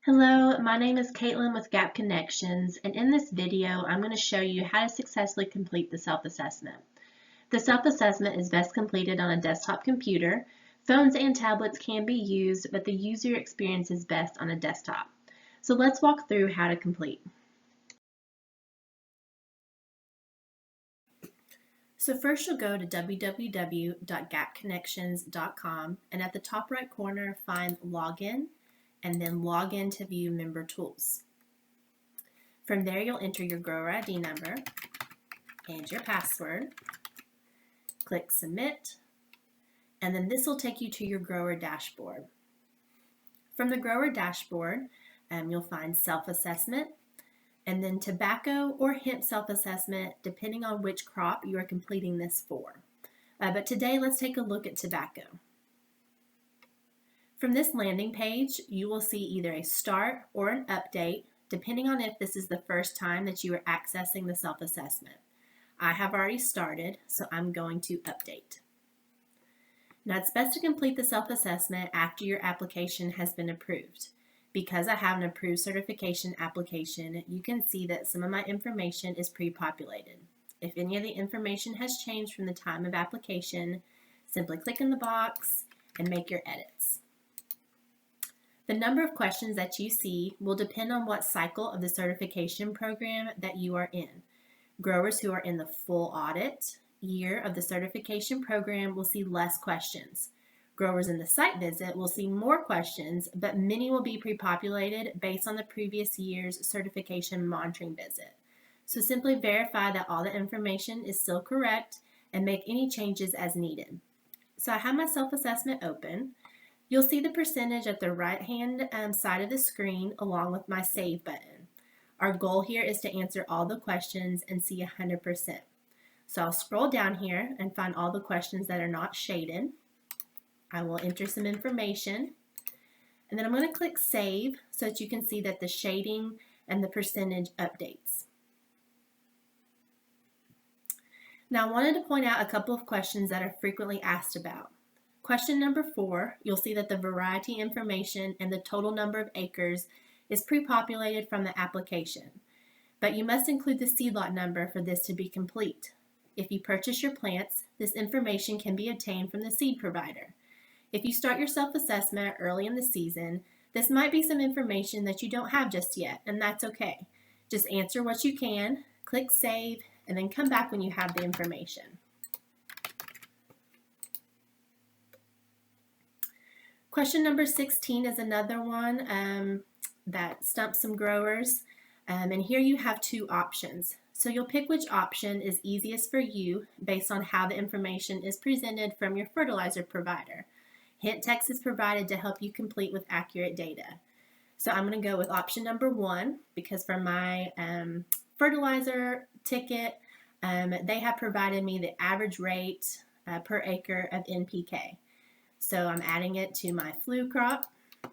Hello, my name is Caitlin with Gap Connections, and in this video, I'm going to show you how to successfully complete the self-assessment. The self-assessment is best completed on a desktop computer. Phones and tablets can be used, but the user experience is best on a desktop. So let's walk through how to complete. So first you'll go to www.gapconnections.com, and at the top right corner find Login, and then log in to view member tools. From there, you'll enter your grower ID number and your password. Click Submit, and then this will take you to your grower dashboard. From the grower dashboard, you'll find self-assessment, and then tobacco or hemp self-assessment, depending on which crop you are completing this for. But today, let's take a look at tobacco. From this landing page, you will see either a start or an update, depending on if this is the first time that you are accessing the self-assessment. I have already started, so I'm going to update. Now it's best to complete the self-assessment after your application has been approved. Because I have an approved certification application, you can see that some of my information is pre-populated. If any of the information has changed from the time of application, simply click in the box and make your edits. The number of questions that you see will depend on what cycle of the certification program that you are in. Growers who are in the full audit year of the certification program will see less questions. Growers in the site visit will see more questions, but many will be pre-populated based on the previous year's certification monitoring visit. So simply verify that all the information is still correct and make any changes as needed. So I have my self-assessment open. You'll see the percentage at the right-hand side of the screen along with my Save button. Our goal here is to answer all the questions and see 100%. So I'll scroll down here and find all the questions that are not shaded. I will enter some information, and then I'm going to click Save so that you can see that the shading and the percentage updates. Now I wanted to point out a couple of questions that are frequently asked about. Question number 4, you'll see that the variety information and the total number of acres is pre-populated from the application, but you must include the seed lot number for this to be complete. If you purchase your plants, this information can be obtained from the seed provider. If you start your self-assessment early in the season, this might be some information that you don't have just yet, and that's okay. Just answer what you can, click Save, and then come back when you have the information. Question number 16 is another one that stumps some growers, and here you have two options. So you'll pick which option is easiest for you based on how the information is presented from your fertilizer provider. Hint text is provided to help you complete with accurate data. So I'm going to go with option number 1 because for my fertilizer ticket, they have provided me the average rate per acre of NPK. So I'm adding it to my flu crop. I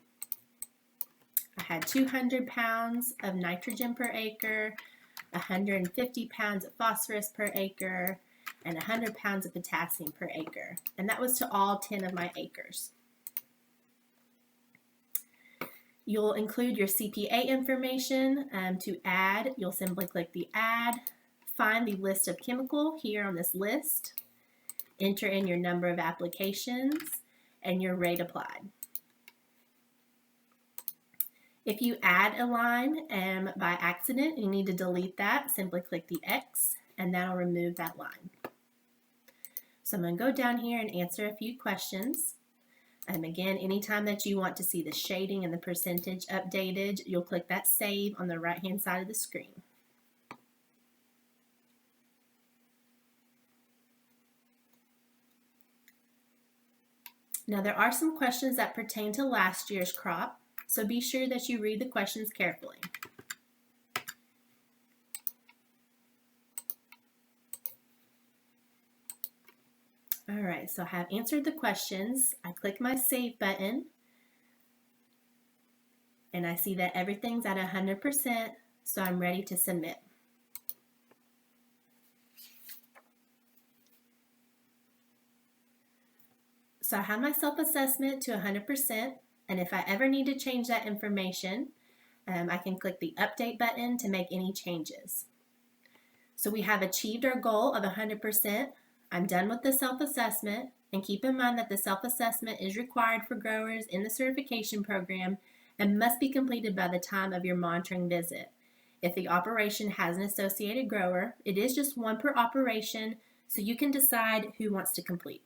had 200 pounds of nitrogen per acre, 150 pounds of phosphorus per acre, and 100 pounds of potassium per acre. And that was to all 10 of my acres. You'll include your CPA information. To add, you'll simply click the Add, find the list of chemical here on this list, enter in your number of applications, and your rate applied. If you add a line by accident, you need to delete that. Simply click the X, and that'll remove that line. So I'm going to go down here and answer a few questions. Again, anytime that you want to see the shading and the percentage updated, you'll click that Save on the right-hand side of the screen. Now there are some questions that pertain to last year's crop, so be sure that you read the questions carefully. All right, so I have answered the questions. I click my Save button, and I see that everything's at 100%, so I'm ready to submit. So I have my self-assessment to 100%, and if I ever need to change that information, I can click the update button to make any changes. So we have achieved our goal of 100%. I'm done with the self-assessment, and keep in mind that the self-assessment is required for growers in the certification program and must be completed by the time of your monitoring visit. If the operation has an associated grower, it is just one per operation, so you can decide who wants to complete.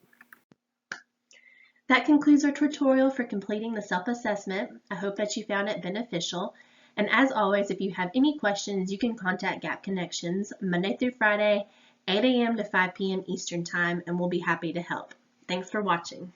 That concludes our tutorial for completing the self-assessment. I hope that you found it beneficial. And as always, if you have any questions, you can contact Gap Connections Monday through Friday, 8 a.m. to 5 p.m. Eastern Time, and we'll be happy to help. Thanks for watching.